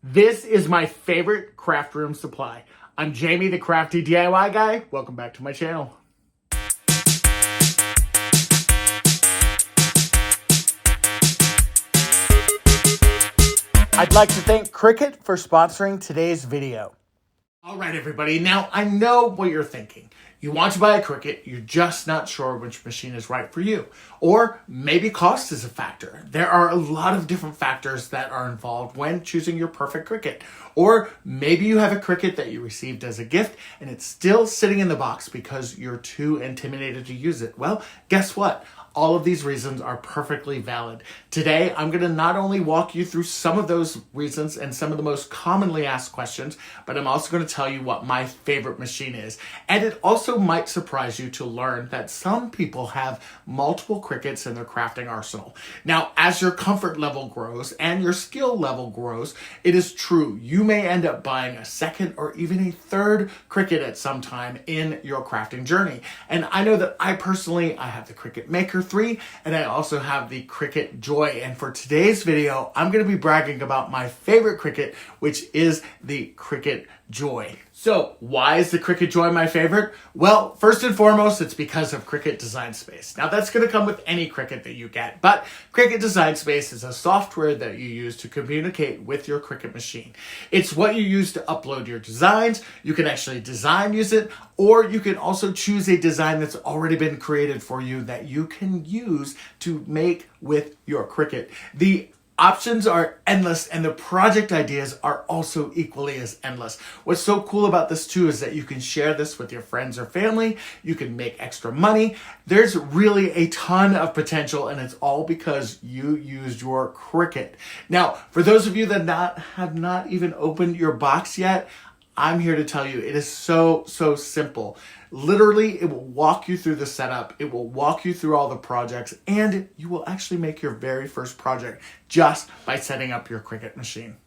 This is my favorite craft room supply. I'm Jamie, the crafty DIY guy. Welcome back to my channel. I'd like to thank Cricut for sponsoring today's video. All right, everybody. Now, I know what you're thinking. You want to buy a Cricut, you're just not sure which machine is right for you. Or maybe cost is a factor. There are a lot of different factors that are involved when choosing your perfect Cricut. Or maybe you have a Cricut that you received as a gift and it's still sitting in the box because you're too intimidated to use it. Well, guess what? All of these reasons are perfectly valid. Today, I'm going to not only walk you through some of those reasons and some of the most commonly asked questions, but I'm also going to tell you what my favorite machine is. And it also might surprise you to learn that some people have multiple Cricuts in their crafting arsenal. Now, as your comfort level grows and your skill level grows, it is true, you may end up buying a second or even a third Cricut at some time in your crafting journey. And I know that I have the Cricut Maker 3, and I also have the Cricut Joy. And for today's video, I'm going to be bragging about my favorite Cricut, which is the Cricut Joy. So why is the Cricut Joy my favorite? Well, first and foremost, it's because of Cricut Design Space. Now that's going to come with any Cricut that you get, but Cricut Design Space is a software that you use to communicate with your Cricut machine. It's what you use to upload your designs. You can actually use it, or you can also choose a design that's already been created for you that you can use to make with your Cricut. The options are endless and the project ideas are also equally as endless. What's so cool about this too is that you can share this with your friends or family. You can make extra money. There's really a ton of potential, and it's all because you used your Cricut. Now, for those of you that have not even opened your box yet, I'm here to tell you it is so simple. Literally, it will walk you through the setup, it will walk you through all the projects, and you will actually make your very first project just by setting up your Cricut machine.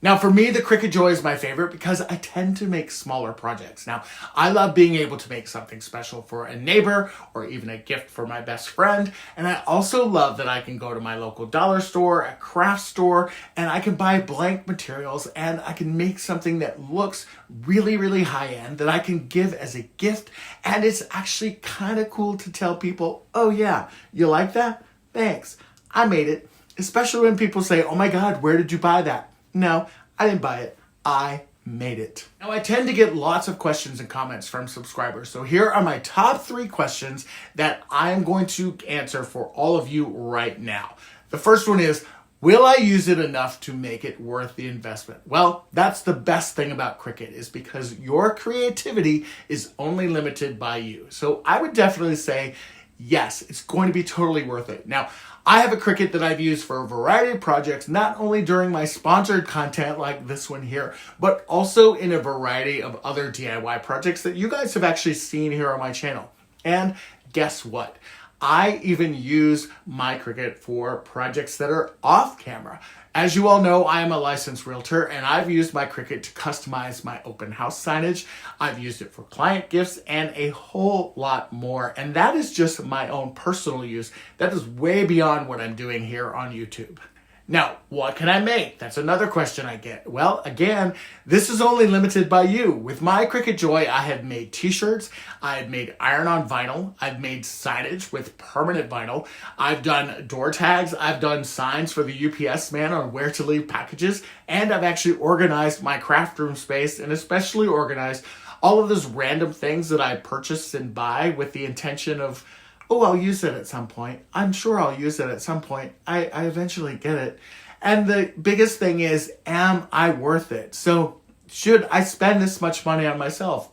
Now, for me, the Cricut Joy is my favorite because I tend to make smaller projects. Now, I love being able to make something special for a neighbor or even a gift for my best friend. And I also love that I can go to my local dollar store, a craft store, and I can buy blank materials and I can make something that looks really high end that I can give as a gift. And it's actually kind of cool to tell people, oh yeah, you like that? Thanks. I made it. Especially when people say, oh my God, where did you buy that? No, I didn't buy it. I made it. Now, I tend to get lots of questions and comments from subscribers. So here are my top 3 questions that I'm going to answer for all of you right now. The first one is, will I use it enough to make it worth the investment? Well, that's the best thing about Cricut, is because your creativity is only limited by you. So I would definitely say, yes, it's going to be totally worth it. Now, I have a Cricut that I've used for a variety of projects, not only during my sponsored content like this one here, but also in a variety of other DIY projects that you guys have actually seen here on my channel. And guess what? I even use my Cricut for projects that are off camera. As you all know, I am a licensed realtor and I've used my Cricut to customize my open house signage. I've used it for client gifts and a whole lot more. And that is just my own personal use. That is way beyond what I'm doing here on YouTube. Now, what can I make? That's another question I get. Well, again, this is only limited by you. With my Cricut Joy, I have made t-shirts, I have made iron-on vinyl, I've made signage with permanent vinyl, I've done door tags, I've done signs for the UPS man on where to leave packages, and I've actually organized my craft room space and especially organized all of those random things that I purchase and buy with the intention of, oh, I'll use it at some point. I'm sure I'll use it at some point. I eventually get it. And the biggest thing is, am I worth it? So should I spend this much money on myself?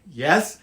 Yes,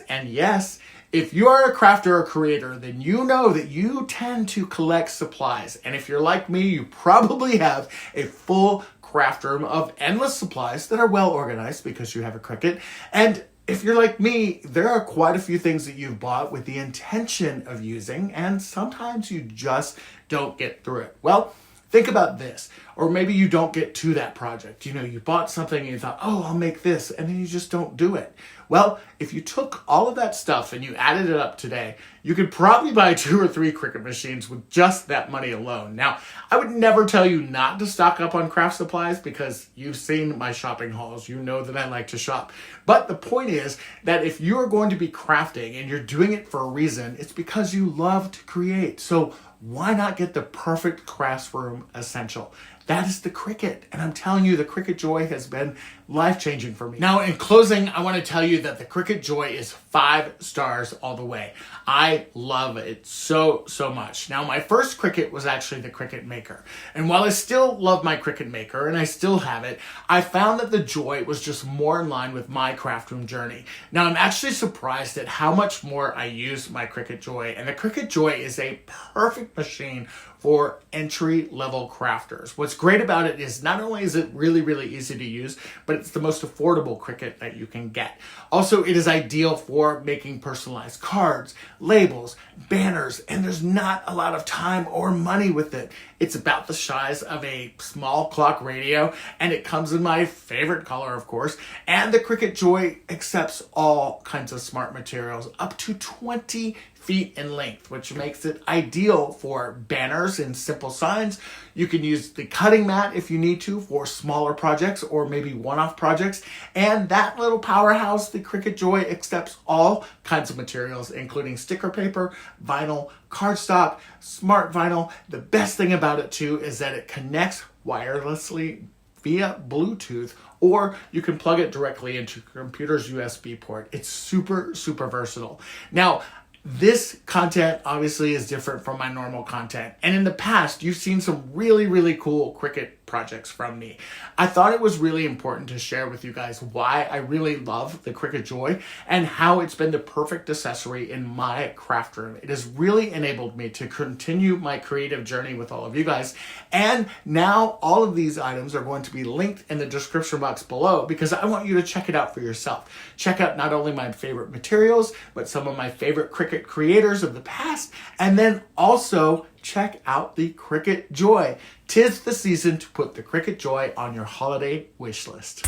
and yes. If you are a crafter or creator, then you know that you tend to collect supplies. And if you're like me, you probably have a full craft room of endless supplies that are well organized because you have a Cricut. And if you're like me, there are quite a few things that you've bought with the intention of using, and sometimes you just don't get through it. Well, think about this. Or maybe you don't get to that project. You know, you bought something and you thought, oh, I'll make this, and then you just don't do it. Well, if you took all of that stuff and you added it up today, you could probably buy 2 or 3 Cricut machines with just that money alone. Now, I would never tell you not to stock up on craft supplies because you've seen my shopping hauls. You know that I like to shop. But the point is that if you're going to be crafting and you're doing it for a reason, it's because you love to create. So why not get the perfect crafts room essential? That is the Cricut. And I'm telling you, the Cricut Joy has been life-changing for me. Now, in closing, I want to tell you that the Cricut Joy is 5 stars all the way. I love it so much. Now, my first Cricut was actually the Cricut Maker. And while I still love my Cricut Maker, and I still have it, I found that the Joy was just more in line with my craft room journey. Now, I'm actually surprised at how much more I use my Cricut Joy. And the Cricut Joy is a perfect machine for entry-level crafters. What's great about it is not only is it really easy to use, but it's the most affordable Cricut that you can get. Also, it is ideal for making personalized cards, labels, banners, and there's not a lot of time or money with it. It's about the size of a small clock radio, and it comes in my favorite color, of course. And the Cricut Joy accepts all kinds of smart materials, up to 20 feet in length, which makes it ideal for banners and simple signs. You can use the cutting mat if you need to for smaller projects or maybe one-off projects. And that little powerhouse, the Cricut Joy, accepts all kinds of materials, including sticker paper, vinyl, cardstock, smart vinyl. The best thing about it too is that it connects wirelessly via Bluetooth, or you can plug it directly into your computer's USB port. It's super versatile. Now, this content obviously is different from my normal content. And in the past, you've seen some really cool Cricut projects from me. I thought it was really important to share with you guys why I really love the Cricut Joy and how it's been the perfect accessory in my craft room. It has really enabled me to continue my creative journey with all of you guys. And now all of these items are going to be linked in the description box below because I want you to check it out for yourself. Check out not only my favorite materials, but some of my favorite Cricut creators of the past, and then also check out the Cricut Joy. 'Tis the season to put the Cricut Joy on your holiday wish list.